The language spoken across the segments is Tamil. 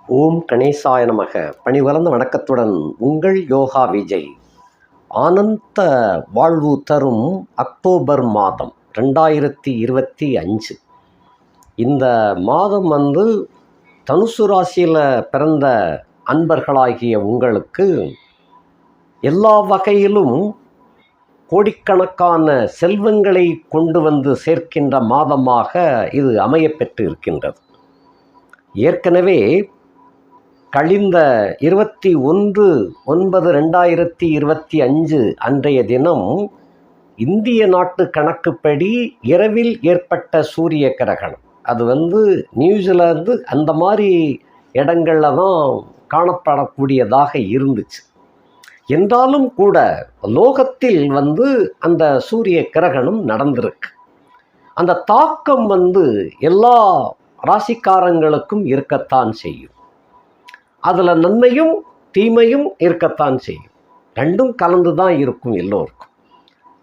ஓம் கணேசாய நமக. பணிவளர்ந்த வணக்கத்துடன் உங்கள் யோகா விஜய். ஆனந்த வாழ்வு தரும் அக்டோபர் மாதம் 2025. இந்த மாதம் தனுசு ராசியில் பிறந்த அன்பர்களாகிய உங்களுக்கு எல்லா வகையிலும் கோடிக்கணக்கான செல்வங்களை கொண்டு வந்து சேர்க்கின்ற மாதமாக இது அமையப்பெற்று இருக்கின்றது. ஏற்கனவே கழிந்த 21/9/2025 அன்றைய தினம் இந்திய நாட்டு கணக்குப்படி இரவில் ஏற்பட்ட சூரிய கிரகணம். அது நியூசிலாந்து அந்த மாதிரி இடங்கள்ல தான் காணப்படக்கூடியதாக இருந்துச்சு. என்றாலும் கூட லோகத்தில் அந்த சூரிய கிரகணம் நடந்திருக்கு. அந்த தாக்கம் எல்லா ராசிக்காரங்களுக்கும் இருக்கத்தான் செய்யும். அதில் நன்மையும் தீமையும் இருக்கத்தான் செய்யும். ரெண்டும் கலந்து தான் இருக்கும் எல்லோருக்கும்.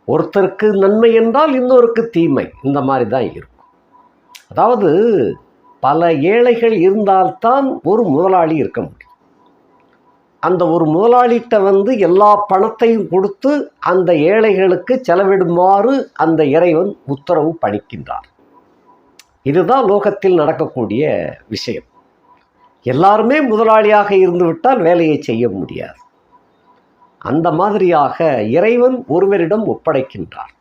ஒருத்தருக்கு நன்மை என்றால் இன்னொருக்கு தீமை, இந்த மாதிரி தான் இருக்கும். அதாவது பல ஏழைகள் இருந்தால்தான் ஒரு முதலாளி இருக்க முடியும். அந்த ஒரு முதலாளிகிட்ட எல்லா பணத்தையும் கொடுத்து அந்த ஏழைகளுக்கு செலவிடுமாறு அந்த இறைவன் உத்தரவு பணிக்கின்றார். இதுதான் லோகத்தில் நடக்கக்கூடிய விஷயம். எல்லாருமே முதலாளியாக இருந்துவிட்டால் வேலையை செய்ய முடியாது. அந்த மாதிரியாக இறைவன் ஒருவரிடம் ஒப்படைக்கின்றார்.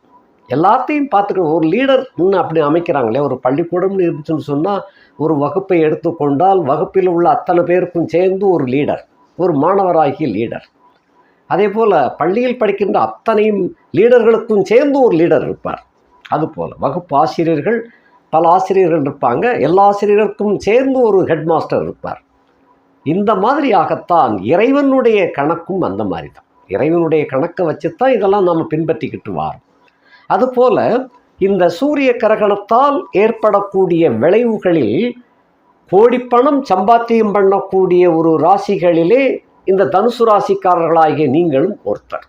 எல்லாத்தையும் பார்த்துக்கணும். ஒரு லீடர் அப்படி அமைக்கிறாங்களே, ஒரு பள்ளிக்கூடம்னு இருந்துச்சுன்னு சொன்னால் ஒரு வகுப்பை எடுத்துக்கொண்டால் வகுப்பில் உள்ள அத்தனை பேருக்கும் சேர்ந்து ஒரு லீடர், ஒரு மாணவராகிய லீடர். அதே போல் பள்ளியில் படிக்கின்ற அத்தனை லீடர்களுக்கும் சேர்ந்து ஒரு லீடர் இருப்பார். அதுபோல் வகுப்பு ஆசிரியர்கள், பல ஆசிரியர்கள் இருப்பாங்க. எல்லா ஆசிரியர்களுக்கும் சேர்ந்து ஒரு ஹெட் மாஸ்டர் இருப்பார். இந்த மாதிரியாகத்தான் இறைவனுடைய கணக்கும் அந்த மாதிரி தான். இறைவனுடைய கணக்கை வச்சுத்தான் இதெல்லாம் நாம் பின்பற்றிக்கிட்டு வரோம். அதுபோல் இந்த சூரிய கிரகணத்தால் ஏற்படக்கூடிய விளைவுகளில் கோடிப்பணம் சம்பாத்தியம் பண்ணக்கூடிய ஒரு ராசிகளிலே இந்த தனுசு ராசிக்காரர்களாகிய நீங்களும் ஒருத்தர்.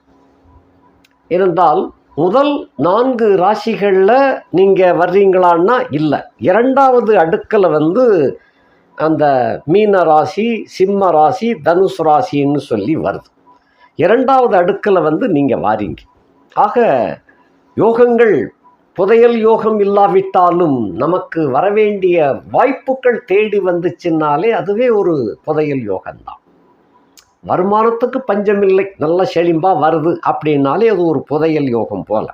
இருந்தால் முதல் 4 ராசிகளில் நீங்கள் வர்றீங்களான்னா இல்லை. 2வது அடுக்கில் அந்த மீன ராசி, சிம்ம ராசி, தனுசு ராசின்னு சொல்லி வருது. 2வது அடுக்கில் நீங்கள் வாரீங்க. ஆக யோகங்கள் புதையல் யோகம் இல்லாவிட்டாலும் நமக்கு வரவேண்டிய வாய்ப்புகள் தேடி வந்துச்சுன்னாலே அதுவே ஒரு புதையல் யோகம்தான். வருமானத்துக்கு பஞ்சமில்லை, நல்ல செழிம்பாக வருது அப்படின்னாலே அது ஒரு புதையல் யோகம் போல.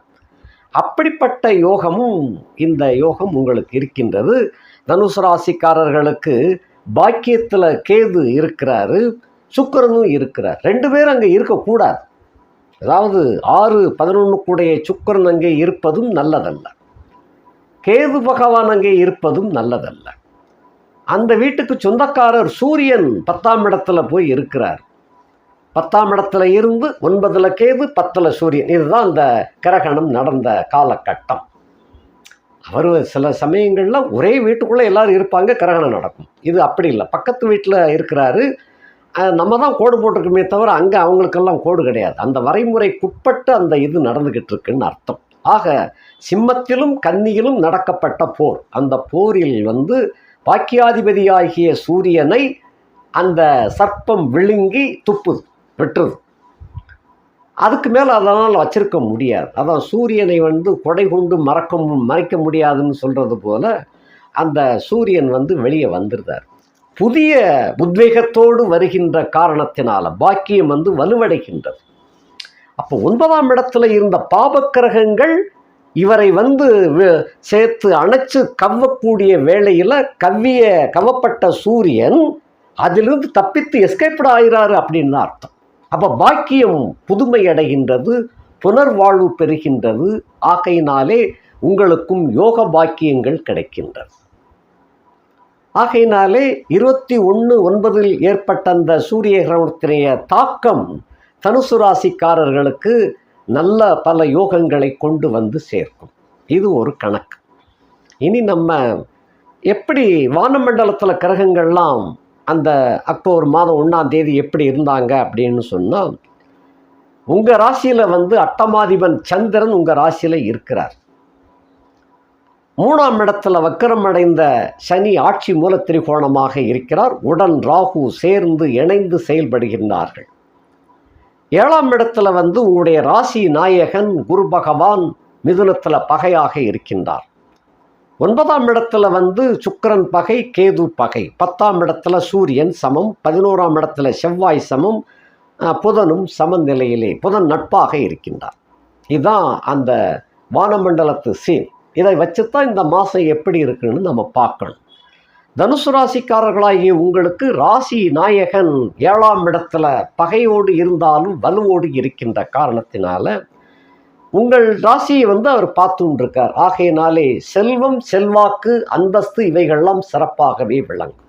அப்படிப்பட்ட யோகமும் இந்த யோகம் உங்களுக்கு இருக்கின்றது. தனுசு ராசிக்காரர்களுக்கு பாக்கியத்தில் கேது இருக்கிறாரு, சுக்கிரனும் இருக்கிறார். 2 பேரும் அங்கே இருக்கக்கூடாது. அதாவது 6-11 கூடைய சுக்கிரன் அங்கே இருப்பதும் நல்லதல்ல, கேது பகவான் அங்கே இருப்பதும் நல்லதல்ல. அந்த வீட்டுக்கு சொந்தக்காரர் சூரியன் 10ஆம் இடத்துல போய் இருக்கிறார். 10ஆம் இடத்துல இருந்து 9ல் கேது, 10ல் சூரியன். இதுதான் அந்த கிரகணம் நடந்த காலகட்டம். அவர் சில சமயங்களில் ஒரே வீட்டுக்குள்ளே எல்லோரும் இருப்பாங்க, கிரகணம் நடக்கும். இது அப்படி இல்லை. பக்கத்து வீட்டில் இருக்கிறாரு, நம்ம தான் கோடு போட்டிருக்குமே தவிர அங்கே அவங்களுக்கெல்லாம் கோடு கிடையாது. அந்த வரைமுறைக்குட்பட்டு அந்த இது நடந்துக்கிட்டு இருக்குன்னு அர்த்தம். ஆக சிம்மத்திலும் கன்னியிலும் நடக்கப்பட்ட போர். அந்த போரில் பாக்கியாதிபதியாகிய சூரியனை அந்த சர்ப்பம் விழுங்கி துப்புது, வெட்டுது. அதுக்கு மேலே அதனால் வச்சிருக்க முடியாது. அதான் சூரியனை கொடை கொண்டு மறைக்க முடியாதுன்னு சொல்கிறது போல அந்த சூரியன் வெளியே வந்துடுறார். புதிய உத்வேகத்தோடு வருகின்ற காரணத்தினால பாக்கியம் வலுவடைகின்றது. அப்போ 9ஆம் இடத்துல இருந்த பாபக்கிரகங்கள் இவரை சேர்த்து அணைச்சு கவ்வக்கூடிய வேளையில் கவ்வப்பட்ட சூரியன் அதிலிருந்து தப்பித்து எஸ்கேப்ட் ஆகிறாரு அப்படின்னு தான் அர்த்தம். அப்போ பாக்கியம் புதுமை அடைகின்றது, புனர்வாழ்வு பெறுகின்றது. ஆகையினாலே உங்களுக்கும் யோக பாக்கியங்கள் கிடைக்கின்றது. ஆகையினாலே 21/9 ஏற்பட்ட அந்த சூரிய கிரகணத்தினுடைய தாக்கம் தனுசு ராசிக்காரர்களுக்கு நல்ல பல யோகங்களை கொண்டு சேர்க்கும். இது ஒரு கணக்கு. இனி நம்ம எப்படி வானமண்டலத்தில் கிரகங்கள்லாம் அந்த அக்டோபர் மாதம் 1ஆம் தேதி எப்படி இருந்தாங்க அப்படின்னு சொன்னால், உங்கள் ராசியில் அட்டமாதிபன் சந்திரன் உங்கள் ராசியில் இருக்கிறார். 3ஆம் இடத்துல வக்கரம் அடைந்த சனி ஆட்சி மூல திரிகோணமாக இருக்கிறார். உடன் ராகு சேர்ந்து இணைந்து செயல்படுகின்றார்கள். 7ஆம் இடத்துல உங்களுடைய ராசி நாயகன் குரு பகவான் மிதுனத்தில் பகையாக இருக்கின்றார். 9ஆம் இடத்துல சுக்கிரன் பகை, கேது பகை. 10ஆம் இடத்துல சூரியன் சமம். 11ஆம் இடத்துல செவ்வாய் சமம். புதனும் சமநிலையிலே, புதன் நட்பாக இருக்கின்றார். இதுதான் அந்த வானமண்டலத்து சீன். இதை வச்சுத்தான் இந்த மாதம் எப்படி இருக்குன்னு நம்ம பார்க்கணும். தனுசு ராசிக்காரர்களாகிய உங்களுக்கு ராசி நாயகன் 7ஆம் இடத்துல பகையோடு இருந்தாலும் வலுவோடு இருக்கின்ற காரணத்தினால உங்கள் ராசியை அவர் பார்த்துட்டு இருக்கார். ஆகையினாலே செல்வம், செல்வாக்கு, அந்தஸ்து இவைகள்லாம் சிறப்பாகவே விளங்கும்.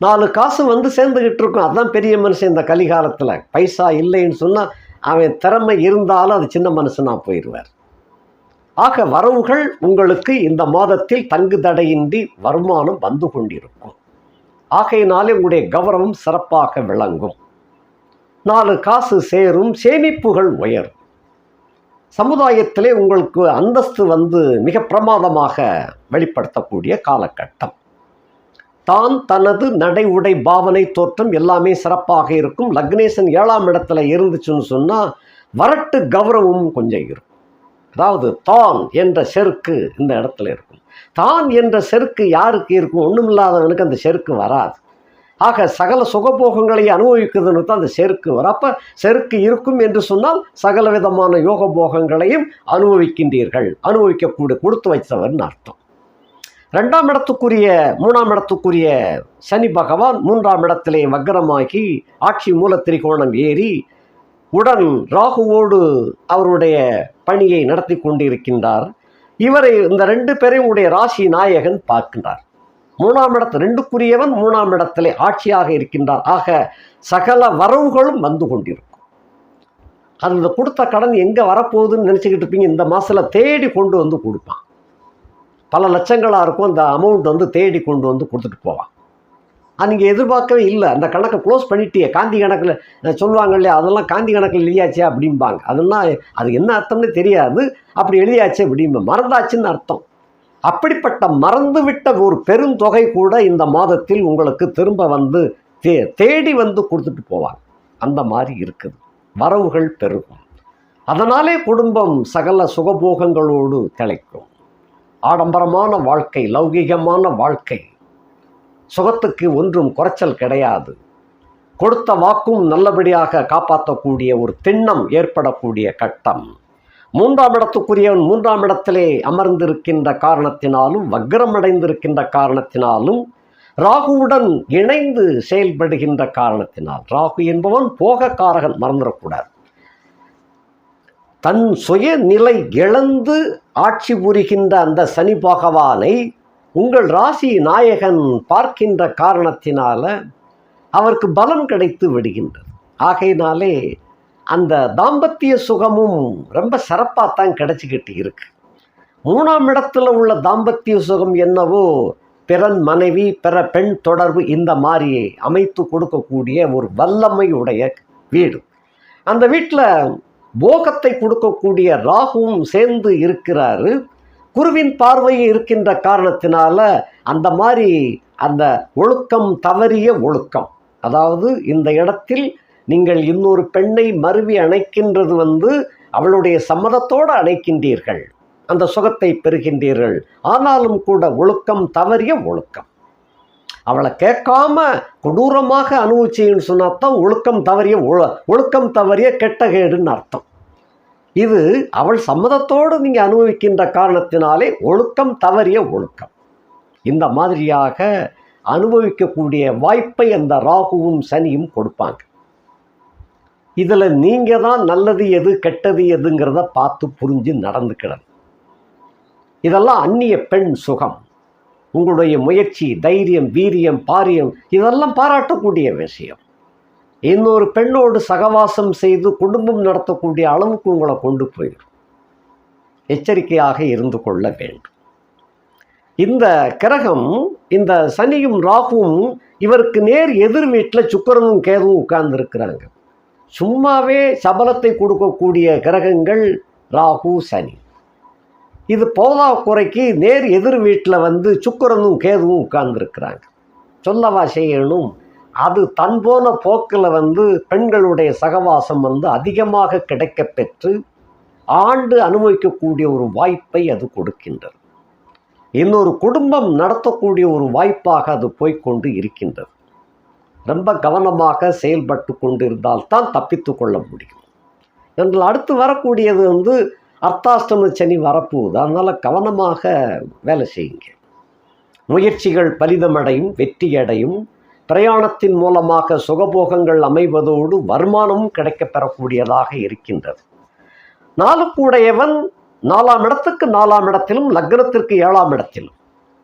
4 காசு சேர்ந்துகிட்டு இருக்கும். அதுதான் பெரிய மனுஷன் இந்த கலிகாலத்தில். பைசா இல்லைன்னு சொன்னால் அவன் திறமை இருந்தாலும் அது சின்ன மனுஷனா போயிடுவார். ஆக வரவுகள் உங்களுக்கு இந்த மாதத்தில் தங்கு தடையின்றி வருமானம் வந்து கொண்டிருக்கும். ஆகையினாலே உங்களுடைய கௌரவம் சிறப்பாக விளங்கும். 4 காசு சேரும், சேமிப்புகள் உயரும். சமுதாயத்திலே உங்களுக்கு அந்தஸ்து மிக பிரமாதமாக வெளிப்படுத்தக்கூடிய காலகட்டம். தான், தனது நடை, உடை, பாவனை, தோற்றம் எல்லாமே சிறப்பாக இருக்கும். லக்னேசன் 7ஆம் இடத்துல இருந்துச்சுன்னு சொன்னால் வரட்டு கௌரவமும் கொஞ்சம் இருக்கும். அதாவது தான் என்ற செருக்கு இந்த இடத்துல இருக்கும். தான் என்ற செருக்கு யாருக்கு இருக்கும்? ஒன்றும் இல்லாதவனுக்கு அந்த செருக்கு வராது. ஆக சகல சுகபோகங்களை அனுபவிக்குதுன்னு தான் அந்த செருக்கு வரும். அப்போ செருக்கு இருக்கும் என்று சொன்னால் சகல விதமான யோக போகங்களையும் அனுபவிக்கின்றீர்கள். கொடுத்து வைத்தவர்னு அர்த்தம். 2ஆம் இடத்துக்குரிய 3ஆம் இடத்துக்குரிய சனி பகவான் 3ஆம் இடத்திலே வக்கரமாகி ஆட்சி மூல திரிகோணம் ஏறி உடன் ராகுவோடு அவருடைய பணியை நடத்தி கொண்டிருக்கின்றார். இவரை இந்த 2 பேரையும் உடைய ராசி நாயகன் பார்க்கின்றார். 3ஆம் இடத்து 2க்குரியவன் 3ஆம் இடத்திலே ஆட்சியாக இருக்கின்றார். ஆக சகல வரவுகளும் வந்து கொண்டிருக்கும். அந்த கொடுத்த கடன் எங்கே வரப்போகுதுன்னு நினச்சிக்கிட்டு இருப்பீங்க. இந்த மாதத்தில் தேடி கொண்டு கொடுப்பான். பல லட்சங்களாக இருக்கும். அந்த அமௌண்ட் தேடி கொண்டு கொடுத்துட்டு போவான். நீங்கள் எதிர்பார்க்கவே இல்லை. அந்த கணக்கை க்ளோஸ் பண்ணிட்டியே. காந்தி கணக்கில் சொல்லுவாங்க இல்லையா, அதெல்லாம் காந்தி கணக்கில் எழுதியாச்சே அப்படிம்பாங்க. அதெல்லாம் அது என்ன அர்த்தம்னு தெரியாது. அப்படி எழுதியாச்சே அப்படிம்ப மறந்தாச்சுன்னு அர்த்தம். அப்படிப்பட்ட மறந்துவிட்ட ஒரு பெருந்தொகை கூட இந்த மாதத்தில் உங்களுக்கு திரும்ப தேடி கொடுத்துட்டு போவாங்க. அந்த மாதிரி இருக்குது. வரவுகள் பெருகும். அதனாலே குடும்பம் சகல சுகபோகங்களோடு திளைக்கும். ஆடம்பரமான வாழ்க்கை, லௌகிகமான வாழ்க்கை, சுகத்துக்கு ஒன்றும் குறைச்சல் கிடையாது. கொடுத்த வாக்கும் நல்லபடியாக காப்பாற்றக்கூடிய ஒரு திண்ணம் ஏற்படக்கூடிய கட்டம். 3ஆம் இடத்துக்குரியவன் 3ஆம் இடத்திலே அமர்ந்திருக்கின்ற காரணத்தினாலும் வக்ரமடைந்திருக்கின்ற காரணத்தினாலும் ராகுவுடன் இணைந்து செயல்படுகின்ற காரணத்தினால், ராகு என்பவன் போகக்காரகன், மறந்துடக்கூடாது. தன் சுயநிலை இழந்து ஆட்சி புரிகின்ற அந்த சனி பகவானை உங்கள் ராசி நாயகன் பார்க்கின்ற காரணத்தினால அவருக்கு பலம் கிடைத்து விடுகின்றது. ஆகையினாலே அந்த தாம்பத்திய சுகமும் ரொம்ப சிறப்பாக தான் கிடைச்சிக்கிட்டு இருக்கு. 3ஆம் இடத்துல உள்ள தாம்பத்திய சுகம் என்னவோ பிறன் மனைவி, பிற பெண் தொடர்பு இந்த மாதிரி அமைத்து கொடுக்கக்கூடிய ஒரு வல்லமையுடைய வீடு. அந்த வீட்டில் போகத்தை கொடுக்கக்கூடிய ராகுவும் சேர்ந்து இருக்கிறாரு. குருவின் பார்வை இருக்கின்ற காரணத்தினால அந்த மாதிரி அந்த ஒழுக்கம் தவறிய ஒழுக்கம், அதாவது இந்த இடத்தில் நீங்கள் இன்னொரு பெண்ணை மருவி அணைக்கின்றது அவளுடைய சம்மதத்தோடு அணைக்கின்றீர்கள், அந்த சுகத்தை பெறுகின்றீர்கள். ஆனாலும் கூட ஒழுக்கம் தவறிய ஒழுக்கம். அவளை கேட்காம கொடூரமாக அனுபவிச்சின்னு சொன்னாதான் ஒழுக்கம் தவறிய கெட்டகேடுன்னு அர்த்தம். இது அவள் சம்மதத்தோடு நீங்கள் அனுபவிக்கின்ற காரணத்தினாலே ஒழுக்கம் தவறிய ஒழுக்கம். இந்த மாதிரியாக அனுபவிக்கக்கூடிய வாய்ப்பை அந்த ராகுவும் சனியும் கொடுப்பாங்க. இதில் நீங்கள் தான் நல்லது எது கெட்டது எதுங்கிறத பார்த்து புரிஞ்சு நடந்துக்கிடணும். இதெல்லாம் அந்நிய பெண் சுகம். உங்களுடைய முயற்சி, தைரியம், வீரியம், பாரியம் இதெல்லாம் பாராட்டக்கூடிய விஷயம். இன்னொரு பெண்ணோடு சகவாசம் செய்து குடும்பம் நடத்தக்கூடிய அளவுக்கு உங்களை கொண்டு போயிடும். எச்சரிக்கையாக இருந்து கொள்ள வேண்டும். இந்த கிரகம், இந்த சனியும் ராகுவும் இவருக்கு நேர் எதிர் வீட்டில் சுக்கிரனும் கேதுவும் உட்கார்ந்துருக்கிறாங்க. சும்மாவே சபலத்தை கொடுக்கக்கூடிய கிரகங்கள் ராகு சனி. இது போதா குறைக்கு நேர் எதிர் வீட்டில் வந்து சுக்கிரனும் கேதுவும் உட்கார்ந்துருக்கிறாங்க. சொல்லவா செய்யணும்? அது தன் போன போக்கில் வந்து பெண்களுடைய சகவாசம் வந்து அதிகமாக கிடைக்க பெற்று ஆண்டு அனுபவிக்கக்கூடிய ஒரு வாய்ப்பை அது கொடுக்கின்றது. இன்னொரு குடும்பம் நடத்தக்கூடிய ஒரு வாய்ப்பாக அது போய்கொண்டு இருக்கின்றது. ரொம்ப கவனமாக செயல்பட்டு கொண்டிருந்தால் தான் தப்பித்து கொள்ள முடியும். என்றால் அடுத்து வரக்கூடியது வந்து அர்த்தாஷ்டம சனி வரப்போகுது. அதனால் கவனமாக வேலை செய்யுங்க. முயற்சிகள் பலிதமடையும், வெற்றியடையும். பிரயாணத்தின் மூலமாக சுகபோகங்கள் அமைவதோடு வருமானமும் கிடைக்கப் பெறக்கூடியதாக இருக்கின்றது. 4க்கு உடையவன் 4ஆம் இடத்துக்கு 4ஆம் இடத்திலும் லக்னத்திற்கு 7ஆம் இடத்திலும்.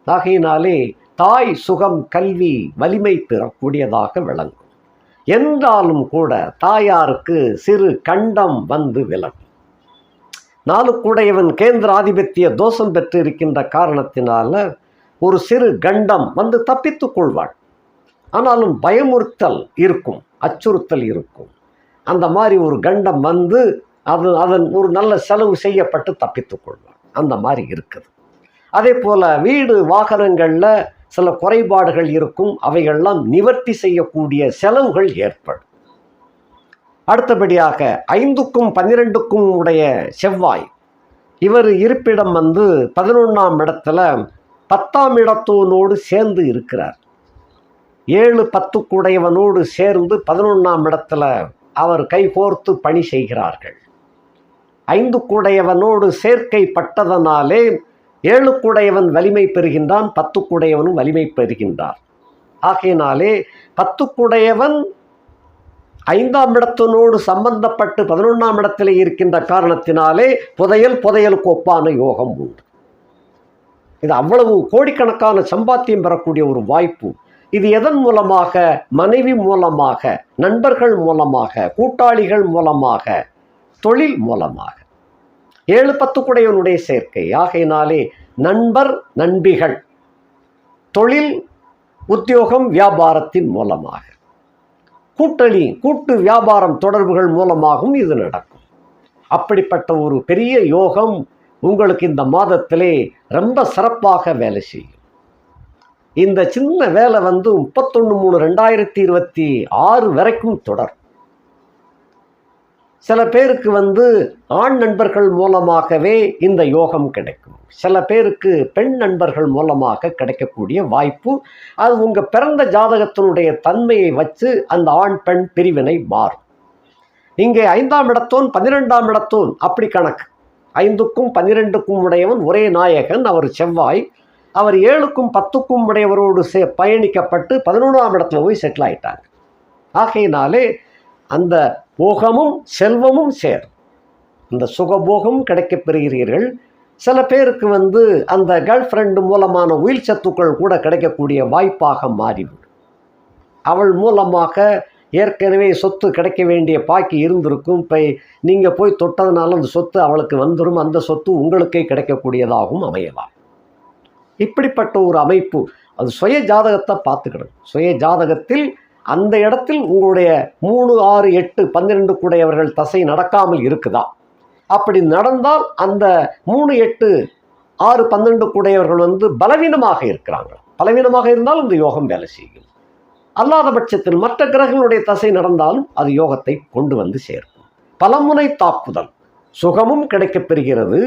ஆகையினாலே தாய் சுகம் கல்வி வலிமை பெறக்கூடியதாக விளங்கும். என்றாலும் கூட தாயாருக்கு சிறு கண்டம் வந்து விலகும். 4க்கு உடையவன் கேந்திர ஆதிபத்திய தோஷம் பெற்று இருக்கின்ற காரணத்தினால ஒரு சிறு கண்டம் வந்து தப்பித்துக் கொள்வாள். ஆனாலும் பயமுறுத்தல் இருக்கும், அச்சுறுத்தல் இருக்கும். அந்த மாதிரி ஒரு கண்டம் வந்து அதன் ஒரு நல்ல செலவு செய்யப்பட்டு தப்பித்துக் கொள்வாள். அந்த மாதிரி இருக்குது. அதே போல் வீடு வாகனங்களில் சில குறைபாடுகள் இருக்கும். அவைகள்லாம் நிவர்த்தி செய்யக்கூடிய செலவுகள் ஏற்படும். அடுத்தபடியாக 5க்கும் 12க்கும் உடைய செவ்வாய், இவர் இருப்பிடம் வந்து 11ஆம் இடத்துல 10ஆம் இடத்தோனோடு சேர்ந்து இருக்கிறார். 7, 10க்கு உடையவனோடு சேர்ந்து 11ஆம் இடத்துல அவர் கைகோர்த்து பணி செய்கிறார்கள். 5க்கு உடையவனோடு சேர்க்கை பட்டதனாலே 7க்கு உடையவன் வலிமை பெறுகின்றான், 10க்கு உடையவனும் வலிமை பெறுகின்றார். ஆகையினாலே 10க்கு உடையவன் 5ஆம் இடத்தினோடு சம்பந்தப்பட்டு 11ஆம் இடத்திலே இருக்கின்ற காரணத்தினாலே புதையலுக்கு ஒப்பான யோகம் உண்டு. இது அவ்வளவு கோடிக்கணக்கான சம்பாத்தியம் பெறக்கூடிய ஒரு வாய்ப்பு. இது எதன் மூலமாக? மனைவி மூலமாக, நண்பர்கள் மூலமாக, கூட்டாளிகள் மூலமாக, தொழில் மூலமாக. 7, 10க்குடையவனுடைய சேர்க்கை. ஆகையினாலே நண்பர் நண்பிகள், தொழில் உத்தியோகம் வியாபாரத்தின் மூலமாக, கூட்டு வியாபாரம் தொடர்புகள் மூலமாகவும் இது நடக்கும். அப்படிப்பட்ட ஒரு பெரிய யோகம் உங்களுக்கு இந்த மாதத்திலே ரொம்ப சிறப்பாக வேலை செய்யும். இந்த சின்ன வேலை வந்து 31/3/2026 வரைக்கும் தொடரும். சில பேருக்கு வந்து ஆண் நண்பர்கள் மூலமாகவே இந்த யோகம் கிடைக்கும். சில பேருக்கு பெண் நண்பர்கள் மூலமாக கிடைக்கக்கூடிய வாய்ப்பு. அது உங்கள் பிறந்த ஜாதகத்தினுடைய தன்மையை வச்சு அந்த ஆண் பெண் பிரிவினை மாறும். இங்கே 5ஆம் இடத்தோன் 12ஆம் இடத்தோன் அப்படி கணக்கு. 5க்கும் 12க்கும் உடையவன் ஒரே நாயகன், அவர் செவ்வாய். அவர் 7க்கும் 10க்கும் உடையவரோடு பயணிக்கப்பட்டு 11ஆம் இடத்துல போய் செட்டில் ஆயிட்டாங்க. ஆகையினாலே அந்த போகமும் செல்வமும் சேரும். இந்த சுகபோகம் கிடைக்கப் பெறுகிறீர்கள். சில பேருக்கு வந்து அந்த கேர்ள் ஃப்ரெண்டு மூலமான உயிர் சத்துக்கள் கூட கிடைக்கக்கூடிய வாய்ப்பாக மாறிவிடும். அவள் மூலமாக ஏற்கனவே சொத்து கிடைக்க வேண்டிய பாக்கி இருந்திருக்கும். இப்போ நீங்கள் போய் தொட்டதுனால அந்த சொத்து அவளுக்கு வந்துடும். அந்த சொத்து உங்களுக்கே கிடைக்கக்கூடியதாகவும் அமையலாம். இப்படிப்பட்ட ஒரு அமைப்பு. அது சுய ஜாதகத்தை பார்த்துக்கிடும். சுய ஜாதகத்தில் அந்த இடத்தில் உங்களுடைய 3, 6, 8, 12 கூடையவர்கள் தசை நடக்காமல் இருக்குதா? அப்படி நடந்தால் அந்த 3, 8, 6, 12 கூடையவர்கள் வந்து பலவீனமாக இருக்கிறாங்க. பலவீனமாக இருந்தாலும் இந்த யோகம் வேலை செய்யும். அல்லாத பட்சத்தில் மற்ற கிரகங்களுடைய தசை நடந்தாலும் அது யோகத்தை கொண்டு வந்து சேர்க்கும். பலமுனை தாக்குதல், சுகமும் கிடைக்கப் பெறுகிறது,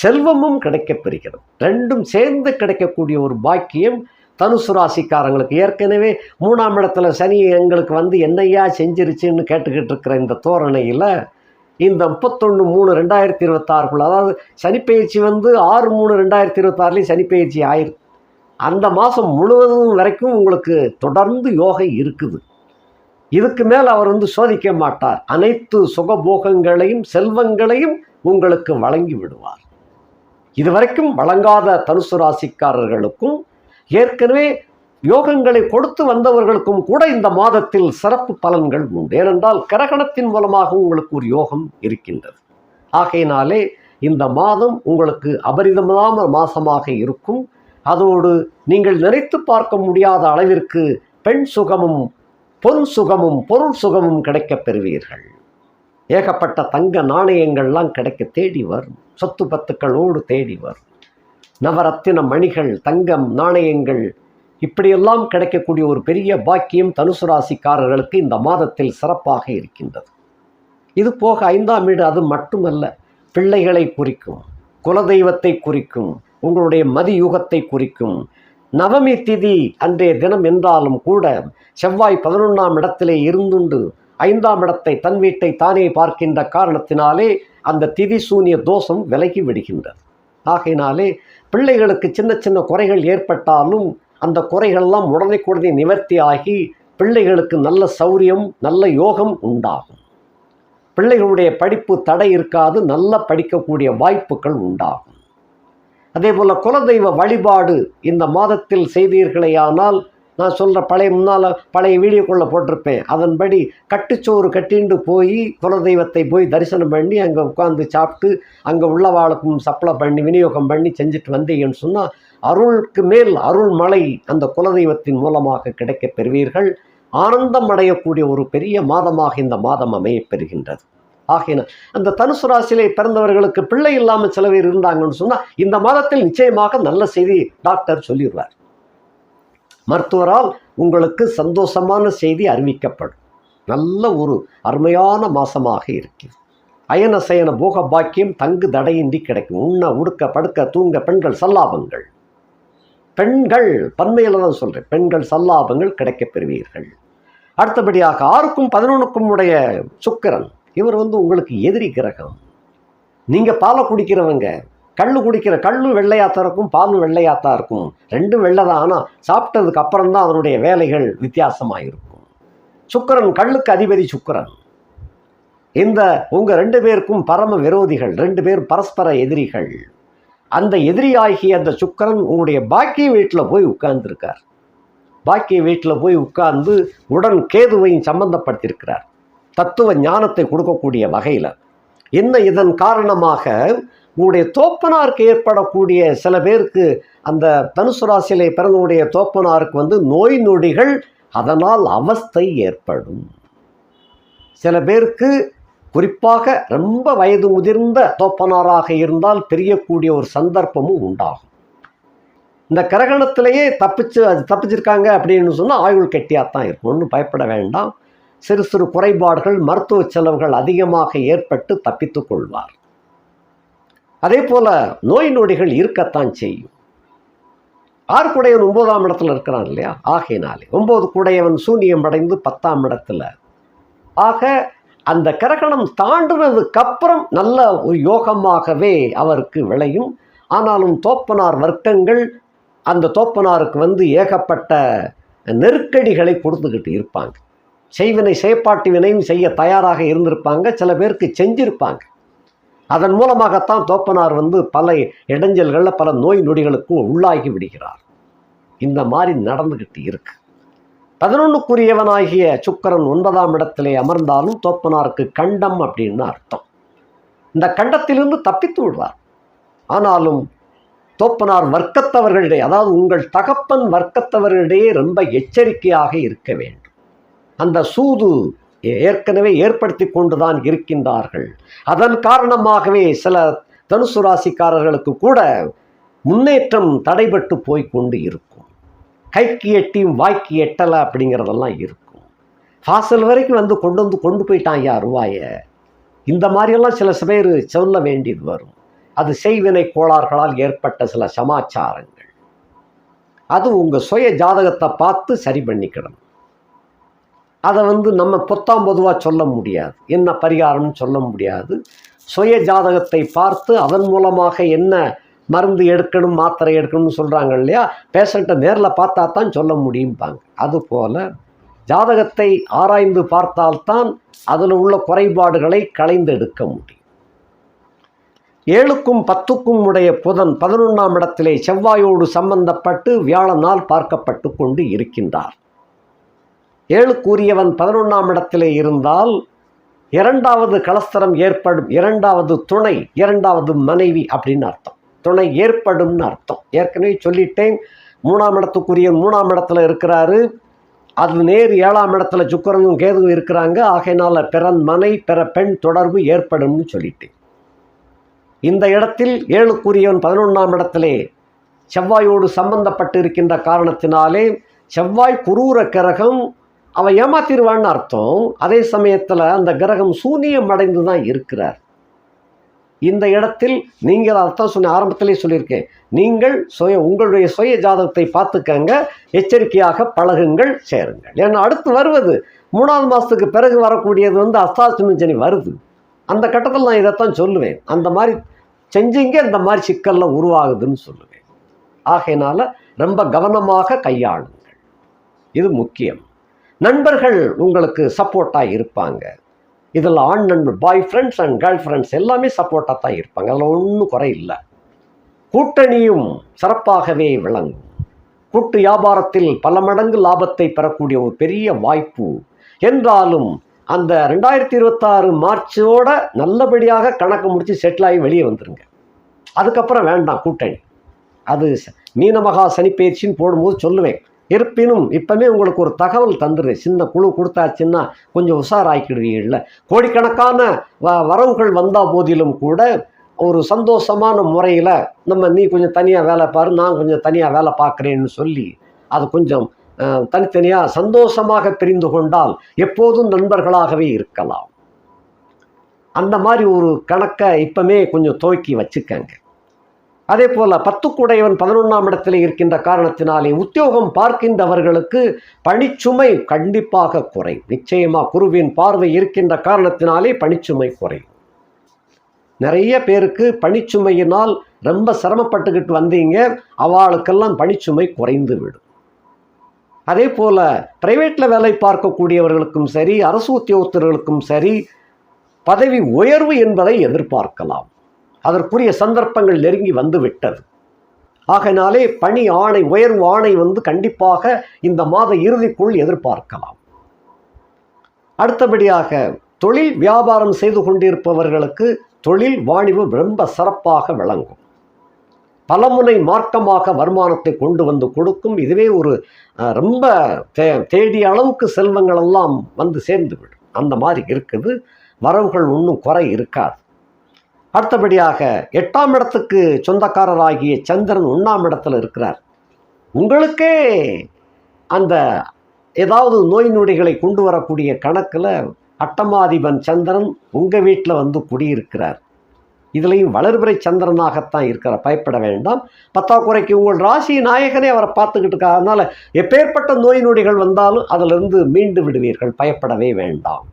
செல்வமும் கிடைக்கப் பெறுகிறது. ரெண்டும் சேர்ந்து கிடைக்கக்கூடிய ஒரு பாக்கியம் தனுசு ராசிக்காரங்களுக்கு. ஏற்கனவே 3ஆம் இடத்துல சனி எங்களுக்கு வந்து என்னையா செஞ்சிருச்சுன்னு கேட்டுக்கிட்டு இருக்கிற இந்த தோரணையில் இந்த 31/3/2026, அதாவது சனிப்பெயர்ச்சி வந்து 6/3/2026 சனிப்பெயர்ச்சி ஆயிருக்கு. அந்த மாதம் முழுவதும் வரைக்கும் உங்களுக்கு தொடர்ந்து யோகை இருக்குது. இதுக்கு மேல் அவர் வந்து சோதிக்க மாட்டார். அனைத்து சுகபோகங்களையும் செல்வங்களையும் உங்களுக்கு வழங்கி விடுவார். இதுவரைக்கும் வழங்காத தனுசு ராசிக்காரர்களுக்கும் ஏற்கனவே யோகங்களை கொடுத்து வந்தவர்களுக்கும் கூட இந்த மாதத்தில் சிறப்பு பலன்கள் உண்டு. ஏனென்றால் கிரகணத்தின் மூலமாக உங்களுக்கு ஒரு யோகம் இருக்கின்றது. ஆகையினாலே இந்த மாதம் உங்களுக்கு அபரிதமான மாதமாக இருக்கும். அதோடு நீங்கள் நினைத்து பார்க்க முடியாத அளவிற்கு பெண் சுகமும் பொன் சுகமும் பொருள் சுகமும் கிடைக்கப் பெறுவீர்கள். ஏகப்பட்ட தங்க நாணயங்கள்லாம் கிடைக்க தேடி வரும். சொத்து பத்துக்களோடு தேடி வரும். நவரத்தின மணிகள், தங்கம், நாணயங்கள் இப்படியெல்லாம் கிடைக்கக்கூடிய ஒரு பெரிய பாக்கியம் தனுசு ராசிக்காரர்களுக்கு இந்த மாதத்தில் சிறப்பாக இருக்கின்றது. இது போக 5ஆம் வீடு அது மட்டுமல்ல, பிள்ளைகளை குறிக்கும், குலதெய்வத்தை குறிக்கும், உங்களுடைய மதியுகத்தை குறிக்கும். நவமி திதி அன்றைய தினம் என்றாலும் கூட செவ்வாய் 11ஆம் இடத்திலே இருந்துண்டு 5ஆம் இடத்தை, தன் வீட்டை தானே பார்க்கின்ற காரணத்தினாலே அந்த திதி சூனிய தோஷம் விலகி விடுகின்றது. ஆகையினாலே பிள்ளைகளுக்கு சின்ன சின்ன குறைகள் ஏற்பட்டாலும் அந்த குறைகள்லாம் உடனே நிவர்த்தி ஆகி பிள்ளைகளுக்கு நல்ல சௌரியம், நல்ல யோகம் உண்டாகும். பிள்ளைகளுடைய படிப்பு தடை இருக்காது, நல்ல படிக்கக்கூடிய வாய்ப்புகள் உண்டாகும். அதே போல் குலதெய்வ வழிபாடு இந்த மாதத்தில் செய்தீர்களேயானால், நான் சொல்கிற பழைய வீடியோக்குள்ளே போட்டிருப்பேன், அதன்படி கட்டுச்சோறு கட்டிண்டு போய் குலதெய்வத்தை போய் தரிசனம் பண்ணி அங்கே உட்காந்து சாப்பிட்டு அங்கே உள்ளவாளுக்கும் சப்ளை பண்ணி விநியோகம் பண்ணி செஞ்சுட்டு வந்தீங்கன்னு சொன்னால் அருளுக்கு மேல் அருள் மழை அந்த குலதெய்வத்தின் மூலமாக கிடைக்க பெறுவீர்கள். ஆனந்தம் அடையக்கூடிய ஒரு பெரிய மாதமாக இந்த மாதம் அமையப் பெறுகின்றது. ஆகின அந்த தனுசு ராசியிலே பிறந்தவர்களுக்கு பிள்ளை இல்லாமல் சில பேர் இருந்தாங்கன்னு சொன்னால் இந்த மாதத்தில் நிச்சயமாக நல்ல செய்தி டாக்டர் சொல்லிடுவார். மருத்துவரால் உங்களுக்கு சந்தோஷமான செய்தி அறிவிக்கப்படும். நல்ல ஒரு அருமையான மாசமாக இருக்கிறது. அயன சயன போக பாக்கியம் தங்கு தடையின்றி கிடைக்கும். உண்ண உடுக்க படுக்க தூங்க பெண்கள் சல்லாபங்கள், பெண்கள் பன்மையில தான் சொல்றேன், பெண்கள் சல்லாபங்கள் கிடைக்கப் பெறுவீர்கள். அடுத்தபடியாக 6க்கும் 11க்கும் உடைய சுக்கிரன், இவர் உங்களுக்கு எதிரி கிரகம். நீங்க பாலை குடிக்கிறவங்க, கள்ளு வெள்ளையாத்தான் இருக்கும், பாலும் வெள்ளையாத்தான் இருக்கும், ரெண்டும் வெள்ளைதான். ஆனால் சாப்பிட்டதுக்கு அப்புறம் தான் அதனுடைய வேலைகள் வித்தியாசமாக இருக்கும். சுக்கிரன் கள்ளுக்கு அதிபதி சுக்கிரன். இந்த உங்க 2 பேருக்கும் பரம விரோதிகள், 2 பேர் பரஸ்பர எதிரிகள். அந்த எதிரியாகிய அந்த சுக்கிரன் உங்களுடைய பாக்கிய வீட்டில் போய் உட்கார்ந்துருக்கார். பாக்கிய வீட்டில் போய் உட்கார்ந்து உடன் கேதுவையும் சம்பந்தப்படுத்தியிருக்கிறார், தத்துவ ஞானத்தை கொடுக்கக்கூடிய வகையில். என்ன இதன் காரணமாக உங்களுடைய தோப்பனாருக்கு ஏற்படக்கூடிய, சில பேருக்கு அந்த தனுசு ராசியிலே பிறந்தவுடைய தோப்பனாருக்கு நோய் நொடிகள், அதனால் அவஸ்தை ஏற்படும். சில பேருக்கு குறிப்பாக ரொம்ப வயது முதிர்ந்த தோப்பனாராக இருந்தால் தெரியக்கூடிய ஒரு சந்தர்ப்பமும் உண்டாகும். இந்த கிரகணத்திலேயே தப்பிச்சிருக்காங்க அப்படின்னு சொன்னால் ஆயுள் கெட்டியாகத்தான் இருக்கும். ஒன்றும் பயப்பட வேண்டாம். சிறு சிறு குறைபாடுகள், மருத்துவ செலவுகள் அதிகமாக ஏற்பட்டு தப்பித்து கொள்வார். அதே போல நோய் நொடிகள் இருக்கத்தான் செய்யும். 6 குடையவன் 9ஆம் இடத்துல இருக்கிறான் இல்லையா? ஆகையினாலே 9 குடையவன் சூனியம் அடைந்து 10ஆம் இடத்துல. ஆக அந்த கிரகணம் தாண்டினதுக்கு அப்புறம் நல்ல ஒரு யோகமாகவே அவருக்கு விளையும். ஆனாலும் தோப்பனார் வர்க்கங்கள் அந்த தோப்பனாருக்கு ஏகப்பட்ட நெருக்கடிகளை கொடுத்துக்கிட்டு இருப்பாங்க. செய்வினை செயற்பாட்டு வினையும் செய்ய தயாராக இருந்திருப்பாங்க, சில பேருக்கு செஞ்சிருப்பாங்க. அதன் மூலமாகத்தான் தோப்பனார் பல இடைஞ்சல்களில் பல நோய் நொடிகளுக்கும் உள்ளாகி விடுகிறார். இந்த மாதிரி நடந்துக்கிட்டு இருக்கு. 11க்குரியவனாகிய சுக்கிரன் 9ஆம் இடத்திலே அமர்ந்தாலும் தோப்பனாருக்கு கண்டம் அப்படின்னு அர்த்தம். இந்த கண்டத்திலிருந்து தப்பித்து விடுவார். ஆனாலும் தோப்பனார் வர்க்கத்தவர்களிடையே, அதாவது உங்கள் தகப்பன் வர்க்கத்தவர்களிடையே ரொம்ப எச்சரிக்கையாக இருக்க வேண்டும். அந்த சூது ஏற்கனவே ஏற்படுத்தி கொண்டுதான் இருக்கின்றார்கள். அதன் காரணமாகவே சில தனுசு ராசிக்காரர்களுக்கு கூட முன்னேற்றம் தடைபட்டு போய்கொண்டு இருக்கும். கைக்கு எட்டியும் வாய்க்கு எட்டலை அப்படிங்கிறதெல்லாம் இருக்கும். வாசல் வரைக்கும் கொண்டு போயிட்டான் ஐயா ரூபாய. இந்த மாதிரியெல்லாம் சில பேர் சொல்ல வேண்டியது வரும். அது செய்வினை கோளாறுகளால் ஏற்பட்ட சில சமாச்சாரங்கள். அது உங்கள் சுய ஜாதகத்தை பார்த்து சரி பண்ணிக்கிடணும். அதை நம்ம பொதுவாக சொல்ல முடியாது, என்ன பரிகாரம்னு சொல்ல முடியாது. சுய ஜாதகத்தை பார்த்து அதன் மூலமாக என்ன மருந்து எடுக்கணும், மாத்திரை எடுக்கணும்னு சொல்கிறாங்க இல்லையா? பேஷண்ட்டை நேரில் பார்த்தா தான் சொல்ல முடியும்பாங்க. அதுபோல் ஜாதகத்தை ஆராய்ந்து பார்த்தால்தான் அதில் உள்ள குறைபாடுகளை களைந்தெடுக்க முடியும். 7க்கும் 10க்கும் உடைய புதன் 11ஆம் இடத்திலே செவ்வாயோடு சம்பந்தப்பட்டு வியாழனால் பார்க்கப்பட்டு கொண்டு இருக்கின்றார். 7க்குரியவன் 11ஆம் இடத்திலே இருந்தால் 2வது கலஸ்தரம் ஏற்படும், 2வது துணை, 2வது மனைவி அப்படின்னு அர்த்தம். துணை ஏற்படும்னு அர்த்தம். ஏற்கனவே சொல்லிட்டேன். 3ஆம் இடத்துக்குரிய 3ஆம் இடத்துல இருக்கிறாரு. அது நேர் 7ஆம் இடத்துல சுக்கிரனும் கேதுவும் இருக்கிறாங்க. ஆகையினால பிறன் மனை பிற பெண் தொடர்பு ஏற்படும்னு சொல்லிட்டு, இந்த இடத்தில் 7க்குரியவன் 11ஆம் இடத்திலே செவ்வாயோடு சம்பந்தப்பட்டு இருக்கின்ற காரணத்தினாலே செவ்வாய் குரூர கிரகம், அவன் ஏமாத்திடுவான்னு அர்த்தம். அதே சமயத்தில் அந்த கிரகம் சூனியம் அடைந்து தான் இருக்கிறார். இந்த இடத்தில் நீங்கள் அர்த்தம் சொன்ன ஆரம்பத்திலே சொல்லியிருக்கேன், நீங்கள் உங்களுடைய சுய ஜாதகத்தை பார்த்துக்கங்க, எச்சரிக்கையாக பழகுங்கள், சேருங்கள். ஏன்னா அடுத்து வருவது 3ஆவது மாதத்துக்கு பிறகு வரக்கூடியது அஷ்டாஷ்டமி சனி வருது. அந்த கட்டத்தில் நான் இதைத்தான் சொல்லுவேன். அந்த மாதிரி செஞ்சீங்க இந்த மாதிரி சிக்கல்லாம் உருவாகுதுன்னு சொல்லுவேன். ஆகையினால ரொம்ப கவனமாக கையாளுங்கள், இது முக்கியம். நண்பர்கள் உங்களுக்கு சப்போர்ட்டாக இருப்பாங்க. இதில் ஆண் நண்பர், bye friends and girl friends எல்லாமே சப்போர்ட்டாக தான் இருப்பாங்க. அதில் ஒன்றும் குறை இல்லை. கூட்டணியும் சிறப்பாகவே விளங்கும். கூட்டு வியாபாரத்தில் பல மடங்கு லாபத்தை பெறக்கூடிய ஒரு பெரிய வாய்ப்பு. என்றாலும் அந்த 2026 மார்ச்சோட நல்லபடியாக கணக்கு முடித்து செட்டில் ஆகி வெளியே வந்துருங்க. அதுக்கப்புறம் வேண்டாம் கூட்டணி. அது மீனமகா சனிப்பயிற்சின்னு போடும்போது சொல்லுவேன். இருப்பினும் இப்போமே உங்களுக்கு ஒரு தகவல் தந்துடுறேன். சின்ன குழு கொடுத்தாச்சுன்னா கொஞ்சம் உஷாராக்கிடுவீங்கள்ல. கோடிக்கணக்கான வரவுகள் வந்தால் போதிலும் கூட ஒரு சந்தோஷமான முறையில் நீ கொஞ்சம் தனியாக வேலை பாரு, நான் கொஞ்சம் தனியாக வேலை பார்க்குறேன்னு சொல்லி அது கொஞ்சம் தனித்தனியாக சந்தோஷமாக பிரிந்து கொண்டால் எப்போதும் நண்பர்களாகவே இருக்கலாம். அந்த மாதிரி ஒரு கணக்கை இப்போமே கொஞ்சம் துவக்கி வச்சுக்கங்க. அதே போல் 10க்குடையவன் 11ஆம் இடத்தில் இருக்கின்ற காரணத்தினாலே உத்தியோகம் பார்க்கின்றவர்களுக்கு பணிச்சுமை கண்டிப்பாக குறையும். நிச்சயமாக குருவின் பார்வை இருக்கின்ற காரணத்தினாலே பணிச்சுமை குறையும். நிறைய பேருக்கு பணிச்சுமையினால் ரொம்ப சிரமப்பட்டுக்கிட்டு வந்தீங்க, அவளுக்கெல்லாம் பணிச்சுமை குறைந்து விடும். அதே போல் பிரைவேட்டில் வேலை பார்க்கக்கூடியவர்களுக்கும் சரி, அரசு உத்தியோகத்தர்களுக்கும் சரி, பதவி உயர்வு என்பதை எதிர்பார்க்கலாம். அதற்குரிய சந்தர்ப்பங்கள் நெருங்கி வந்து விட்டது. ஆகையினாலே பணி ஆணை, உயர்வு ஆணை கண்டிப்பாக இந்த மாத இறுதிக்குள் எதிர்பார்க்கலாம். அடுத்தபடியாக தொழில் வியாபாரம் செய்து கொண்டிருப்பவர்களுக்கு தொழில் வாணிபம் ரொம்ப சிறப்பாக விளங்கும். பலமுனை மார்க்கமாக வருமானத்தை கொண்டு வந்து கொடுக்கும். இதுவே ஒரு ரொம்ப தேடிய அளவுக்கு செல்வங்கள் எல்லாம் வந்து சேர்ந்து விடும். அந்த மாதிரி இருக்குது. வரவுகள் ஒன்றும் குறை இருக்காது. அடுத்தபடியாக 8ஆம் இடத்துக்கு சொந்தக்காரராகிய சந்திரன் 1ஆம் இடத்துல இருக்கிறார். உங்களுக்கே அந்த ஏதாவது நோய் நொடிகளை கொண்டு வரக்கூடிய கணக்கில் அட்டமாதிபன் சந்திரன் உங்கள் வீட்டில் குடியிருக்கிறார். இதுலேயும் வளர்பிறை சந்திரனாகத்தான் இருக்கிறார். பயப்பட வேண்டாம். 10ஆம் உங்கள் ராசி நாயகனே அவரை பார்த்துக்கிட்டு இருக்கார். அதனால் எப்பேற்பட்ட நோய் நொடிகள் வந்தாலும் அதிலிருந்து மீண்டு விடுவீர்கள். பயப்படவே வேண்டாம்.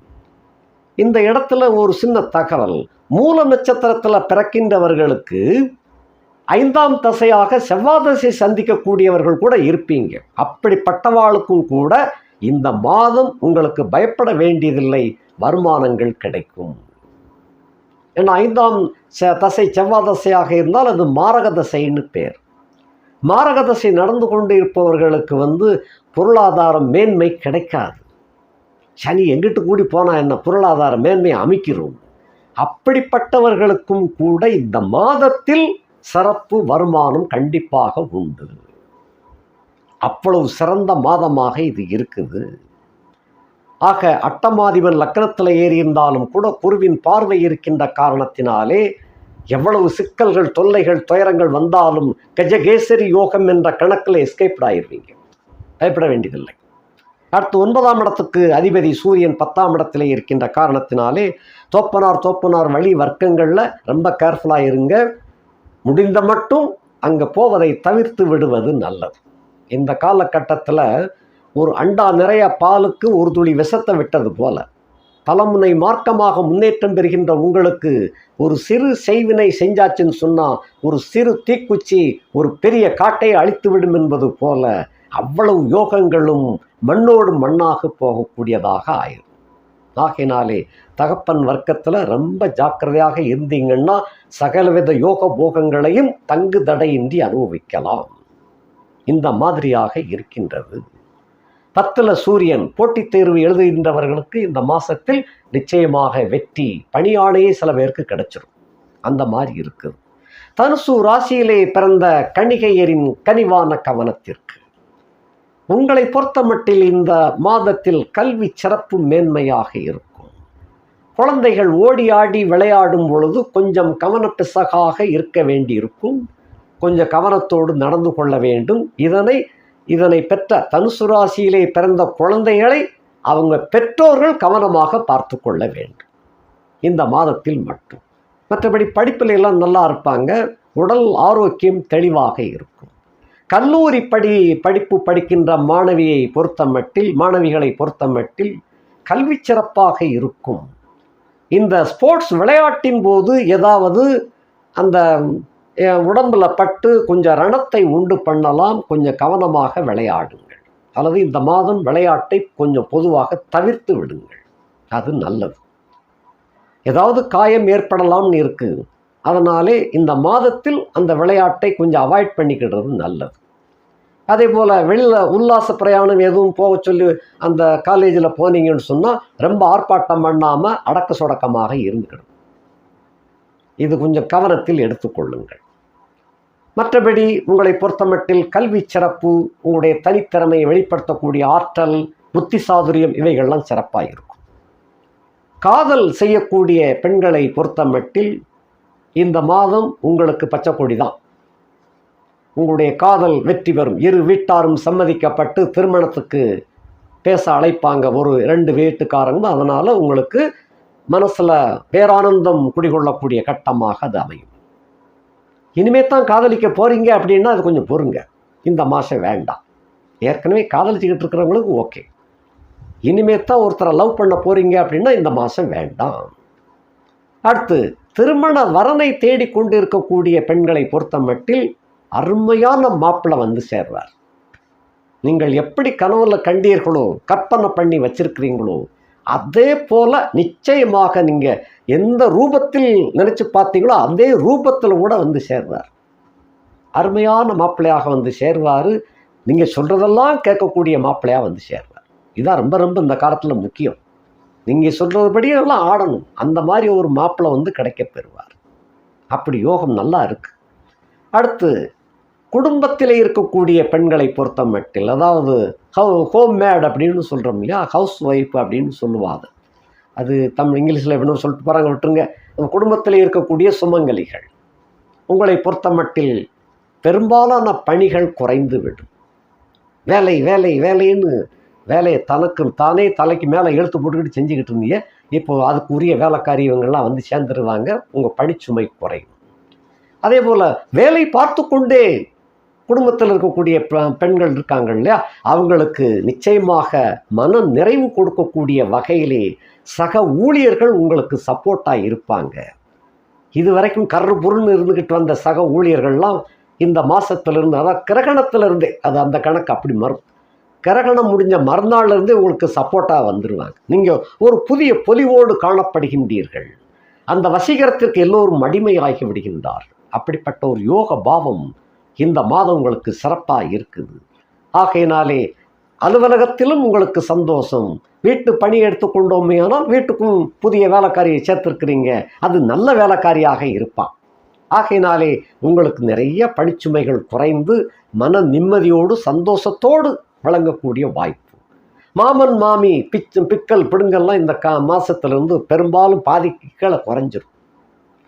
இந்த இடத்துல ஒரு சின்ன தகவல், மூல நட்சத்திரத்தில் பிறக்கின்றவர்களுக்கு 5ஆம் தசையாக செவ்வாய் தசை சந்திக்கக்கூடியவர்கள் கூட இருப்பீங்க. அப்படிப்பட்டவாளுக்கும் கூட இந்த மாதம் உங்களுக்கு பயப்பட வேண்டியதில்லை, வருமானங்கள் கிடைக்கும். ஏன்னா 5ஆம் தசை செவ்வாய் தசையாக இருந்தால் அது மாரக தசைன்னு பேர். மாரக தசை நடந்து கொண்டு இருப்பவர்களுக்கு பொருளாதார மேன்மை கிடைக்காது. சனி எங்கிட்டு கூடி போனால் என்ன, பொருளாதார மேன்மையை அமைக்கிறோம். அப்படிப்பட்டவர்களுக்கும் கூட இந்த மாதத்தில் சிறப்பு வருமானம் கண்டிப்பாக உண்டு. அவ்வளவு சிறந்த மாதமாக இது இருக்குது. ஆக அட்டமாதிபன் லக்னத்தில் ஏறியிருந்தாலும் கூட குருவின் பார்வை இருக்கின்ற காரணத்தினாலே எவ்வளவு சிக்கல்கள், தொல்லைகள், துயரங்கள் வந்தாலும் கஜகேசரி யோகம் என்ற கணக்கில் எஸ்கேப்ட் ஆகிடுவீங்க. பயப்பட வேண்டியதில்லை. அடுத்து 9ஆம் இடத்துக்கு அதிபதி சூரியன் 10ஆம் இடத்திலே இருக்கின்ற காரணத்தினாலே தோப்பனார் வழி வர்க்கங்களில் ரொம்ப கேர்ஃபுல்லாக இருங்க. முடிந்த மட்டும் அங்கே போவதை தவிர்த்து விடுவது நல்லது. இந்த காலகட்டத்தில் ஒரு அண்டா நிறைய பாலுக்கு ஒரு துளி விஷத்தை விட்டது போல பலமுனை மார்க்கமாக முன்னேற்றம் பெறுகின்ற உங்களுக்கு ஒரு சிறு செய்வினை செஞ்சாச்சுன்னு சொன்னால் ஒரு சிறு தீக்குச்சி ஒரு பெரிய காட்டை அழித்து விடும் என்பது போல அவ்வளவு யோகங்களும் மண்ணோடு மண்ணாக போகக்கூடியதாக ஆயிரும். ஆகையினாலே தகப்பன் வர்க்கத்தில் ரொம்ப ஜாக்கிரதையாக இருந்தீங்கன்னா சகலவித யோக போகங்களையும் தங்கு தடையின்றி அனுபவிக்கலாம். இந்த மாதிரியாக இருக்கின்றது. 10ல் சூரியன் போட்டித் தேர்வு எழுதுகின்றவர்களுக்கு இந்த மாதத்தில் நிச்சயமாக வெற்றி, பணியாளையே சில பேருக்கு கிடைச்சிடும். அந்த மாதிரி இருக்குது. தனுசு ராசியிலே பிறந்த கன்னிகையரின் கனிவான கவனத்திற்கு உங்களை பொறுத்தமட்டில் இந்த மாதத்தில் கல்வி சிறப்பு மேன்மையாக இருக்கும். குழந்தைகள் ஓடி ஆடி விளையாடும் பொழுது கொஞ்சம் கவனப்பிசகாக இருக்க வேண்டியிருக்கும். கொஞ்சம் கவனத்தோடு நடந்து கொள்ள வேண்டும். இதனை பெற்ற தனுசு ராசியிலே பிறந்த குழந்தைகளை அவங்க பெற்றோர்கள் கவனமாக பார்த்து கொள்ள வேண்டும் இந்த மாதத்தில் மட்டும். மற்றபடி படிப்பில் எல்லாம் நல்லா இருப்பாங்க. உடல் ஆரோக்கியம் தெளிவாக இருக்கும். கல்லூரி படிப்பு படிக்கின்ற மாணவிகளை பொறுத்தமட்டில் கல்வி சிறப்பாக இருக்கும். இந்த ஸ்போர்ட்ஸ் விளையாட்டின் போது ஏதாவது அந்த உடம்புல பட்டு கொஞ்சம் ரணத்தை உண்டு பண்ணலாம். கொஞ்சம் கவனமாக விளையாடுங்கள். அல்லது இந்த மாதம் விளையாட்டை கொஞ்சம் பொதுவாக தவிர்த்து விடுங்கள். அது நல்லது. ஏதாவது காயம் ஏற்படலாம்னு இருக்கு. அதனாலே இந்த மாதத்தில் அந்த விளையாட்டை கொஞ்சம் அவாய்ட் பண்ணிக்கிறது நல்லது. அதே போல் வெளியில் உல்லாச பிரயாணம் எதுவும் போக சொல்லி அந்த காலேஜில் போனீங்கன்னு சொன்னால் ரொம்ப ஆர்ப்பாட்டம் பண்ணாமல் அடக்க சொடக்கமாக இருந்துக்கணும். இது கொஞ்சம் கவனத்தில் எடுத்துக்கொள்ளுங்கள். மற்றபடி உங்களை பொறுத்தமட்டில் கல்வி சிறப்பு, உங்களுடைய தனித்திறமையை வெளிப்படுத்தக்கூடிய ஆற்றல், புத்தி சாதுரியம் இவைகள்லாம் சிறப்பாக இருக்கும். காதல் செய்யக்கூடிய பெண்களை பொறுத்தமட்டில் இந்த மாதம் உங்களுக்கு பச்சை கொடி தான். உங்களுடைய காதல் வெற்றி பெறும். இரு வீட்டாரும் சம்மதிக்கப்பட்டு திருமணத்துக்கு பேச அழைப்பாங்க ஒரு 2 வீட்டுக்காரங்க. அதனால் உங்களுக்கு மனசில் பேரானந்தம் குடிகொள்ளக்கூடிய கட்டமாக அது அமையும். இனிமே தான் காதலிக்க போகிறீங்க அப்படின்னா அது கொஞ்சம் பொறுங்க. இந்த மாதம் வேண்டாம். ஏற்கனவே காதலிச்சுக்கிட்டு இருக்கிறவங்களுக்கு ஓகே. இனிமே தான் ஒருத்தரை லவ் பண்ண போகிறீங்க அப்படின்னா இந்த மாதம் வேண்டாம். அடுத்து திருமண வரனை தேடிக்கொண்டு இருக்கக்கூடிய பெண்களை பொறுத்தமட்டில் அருமையான மாப்பிள்ளை வந்து சேர்வார். நீங்கள் எப்படி கனவுல கண்டீர்களோ, கற்பனை பண்ணி வச்சிருக்கிறீங்களோ, அதே போல நிச்சயமாக நீங்கள் எந்த ரூபத்தில் நினச்சி பார்த்தீங்களோ அதே ரூபத்தில் கூட வந்து சேர்வார். அருமையான மாப்பிள்ளையாக வந்து சேர்வார். நீங்கள் சொல்கிறதெல்லாம் கேட்கக்கூடிய மாப்பிள்ளையாக வந்து சேர்வார். இதான் ரொம்ப ரொம்ப இந்த காலத்தில் முக்கியம். நீங்கள் சொல்கிறபடியே எல்லாம் ஆடணும். அந்த மாதிரி ஒரு மாப்பிள்ளை வந்து கிடைக்க பெறுவார். அப்படி யோகம் நல்லா இருக்குது. அடுத்து குடும்பத்தில் இருக்கக்கூடிய பெண்களை பொறுத்தமட்டில், அதாவது ஹோம் மேட் அப்படின்னு சொல்கிறோம் இல்லையா, ஹவுஸ் ஒய்ஃப் அப்படின்னு சொல்லுவாங்க. அது இங்கிலீஷில் எப்படின்னு சொல்லிட்டு போகிறாங்க, விட்டுருங்க. குடும்பத்தில் இருக்கக்கூடிய சுமங்கலிகள் உங்களை பொறுத்தமட்டில் பெரும்பாலான பணிகள் குறைந்து விடும். வேலை வேலை வேலைன்னு வேலையை தானே தலைக்கு மேலே இழுத்து போட்டுக்கிட்டு செஞ்சுக்கிட்டு இருந்தீங்க. இப்போது அதுக்குரிய வேலைக்காரி இவங்கெல்லாம் வந்து சேர்ந்துருவாங்க. உங்கள் பணிச்சுமை குறையும். அதே போல் வேலை பார்த்து கொண்டே குடும்பத்தில் இருக்கக்கூடிய பெண்கள் இருக்காங்க இல்லையா, அவங்களுக்கு நிச்சயமாக மன நிறைவு கொடுக்கக்கூடிய வகையிலே சக ஊழியர்கள் உங்களுக்கு சப்போர்ட்டாக இருப்பாங்க. இது வரைக்கும் கரு பொருள்னு இருந்துக்கிட்டு வந்த சக ஊழியர்கள்லாம் இந்த மாதத்திலிருந்து, அதாவது கிரகணத்திலிருந்தே, அது அந்த கணக்கு அப்படி கிரகணம் முடிஞ்ச மறுநாள்லேருந்தே உங்களுக்கு சப்போர்ட்டாக வந்துடுவாங்க. நீங்கள் ஒரு புதிய பொலிவோடு காணப்படுகின்றீர்கள். அந்த வசீகரத்திற்கு எல்லோரும் அடிமையாகி விடுகின்றார்கள். அப்படிப்பட்ட ஒரு யோக பாவம் இந்த மாதம் உங்களுக்கு சிறப்பாக இருக்குது. ஆகையினாலே அலுவலகத்திலும் உங்களுக்கு சந்தோஷம். வீட்டு பணி எடுத்துக்கொண்டோமே ஆனால் வீட்டுக்கும் புதிய வேலைக்காரியை சேர்த்துருக்கிறீங்க. அது நல்ல வேலைக்காரியாக இருப்பான். ஆகையினாலே உங்களுக்கு நிறைய பணிச்சுமைகள் குறைந்து மன நிம்மதியோடு சந்தோஷத்தோடு வழங்கக்கூடிய வாய்ப்பு. மாமன் மாமி பிக்கல் பிடுங்கல்லாம் இந்த மாதத்துலேருந்து பெரும்பாலும் பாதிக்கு கீழே குறைஞ்சிரும்.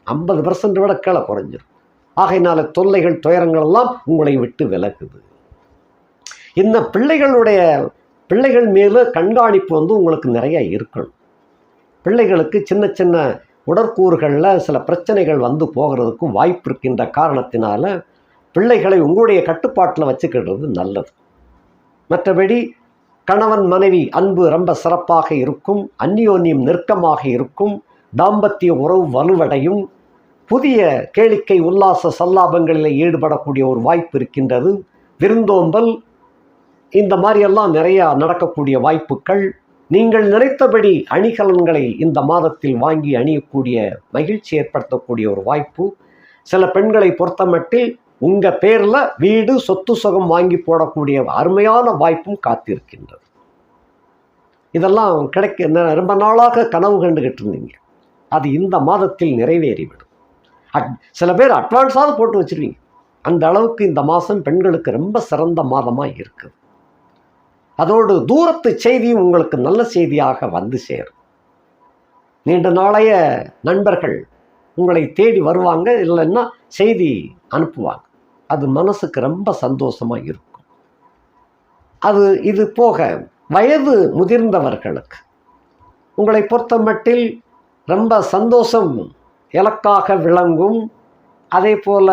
50% விட கீழே குறைஞ்சிரும். ஆகையினால தொல்லைகள் துயரங்கள் எல்லாம் உங்களை விட்டு விலகுது. இந்த பிள்ளைகள் மேலே கண்காணிப்பு வந்து உங்களுக்கு நிறைய இருக்கணும். பிள்ளைகளுக்கு சின்ன சின்ன உடற்கூறுகளில் சில பிரச்சனைகள் வந்து போகிறதுக்கும் வாய்ப்பு இருக்கின்ற காரணத்தினால பிள்ளைகளை உங்களுடைய கட்டுப்பாட்டில் வச்சுக்கிறது நல்லது. மற்றபடி கணவன் மனைவி அன்பு ரொம்ப சிறப்பாக இருக்கும். அந்யோன்யம் நெருக்கமாக இருக்கும். தாம்பத்திய உறவு வலுவடையும். புதிய கேளிக்கை உல்லாச சல்லாபங்களில் ஈடுபடக்கூடிய ஒரு வாய்ப்பு இருக்கின்றது. விருந்தோம்பல் இந்த மாதிரியெல்லாம் நிறையா நடக்கக்கூடிய வாய்ப்புகள். நீங்கள் நினைத்தபடி அணிகலன்களை இந்த மாதத்தில் வாங்கி அணியக்கூடிய மகிழ்ச்சி ஏற்படுத்தக்கூடிய ஒரு வாய்ப்பு. சில பெண்களை பொறுத்தமட்டில் உங்கள் பேரில் வீடு சொத்து சுகம் வாங்கி போடக்கூடிய அருமையான வாய்ப்பும் காத்திருக்கின்றது. இதெல்லாம் ரொம்ப நாளாக கனவு கண்டுகிட்டு இருந்தீங்க. அது இந்த மாதத்தில் நிறைவேறிவிடும். சில பேர் அட்வான்ஸாவது போட்டு வச்சுருவீங்க. அந்த அளவுக்கு இந்த மாதம் பெண்களுக்கு ரொம்ப சிறந்த மாதமாக இருக்குது. அதோடு தூரத்து செய்தியும் உங்களுக்கு நல்ல செய்தியாக வந்து சேரும். நீண்ட நாளைய நண்பர்கள் உங்களை தேடி வருவாங்க, இல்லைன்னா செய்தி அனுப்புவாங்க. அது மனசுக்கு ரொம்ப சந்தோஷமாக இருக்கும். இது போக வயது முதிர்ந்தவர்களுக்கு உங்களை பொறுத்த மட்டில் ரொம்ப சந்தோஷம் இலக்காக விளங்கும். அதே போல்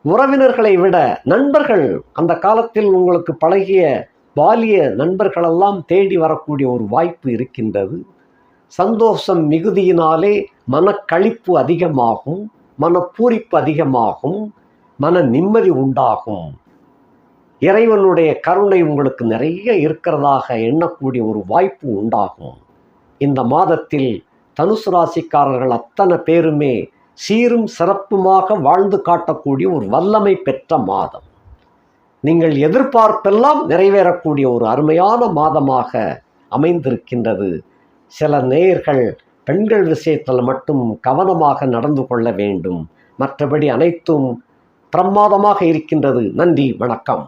உறவினர்களை விட நண்பர்கள், அந்த காலத்தில் உங்களுக்கு பழகிய பாலிய நண்பர்களெல்லாம் தேடி வரக்கூடிய ஒரு வாய்ப்பு இருக்கின்றது. சந்தோஷம் மிகுதியினாலே மனக்களிப்பு அதிகமாகும், மனப்பூரிப்பு அதிகமாகும், மன நிம்மதி உண்டாகும். இறைவனுடைய கருணை உங்களுக்கு நிறைய இருக்கிறதாக எண்ணக்கூடிய ஒரு வாய்ப்பு உண்டாகும். இந்த மாதத்தில் தனுசு ராசிக்காரர்கள் அத்தனை பேருமே சீரும் சிறப்புமாக வாழ்ந்து காட்டக்கூடிய ஒரு வல்லமை பெற்ற மாதம். நீங்கள் எதிர்பார்ப்பெல்லாம் நிறைவேறக்கூடிய ஒரு அருமையான மாதமாக அமைந்திருக்கின்றது. சில நேயர்கள் பெண்கள் விஷயத்தில் மட்டும் கவனமாக நடந்து கொள்ள வேண்டும். மற்றபடி அனைத்தும் பிரமாதமாக இருக்கின்றது. நன்றி, வணக்கம்.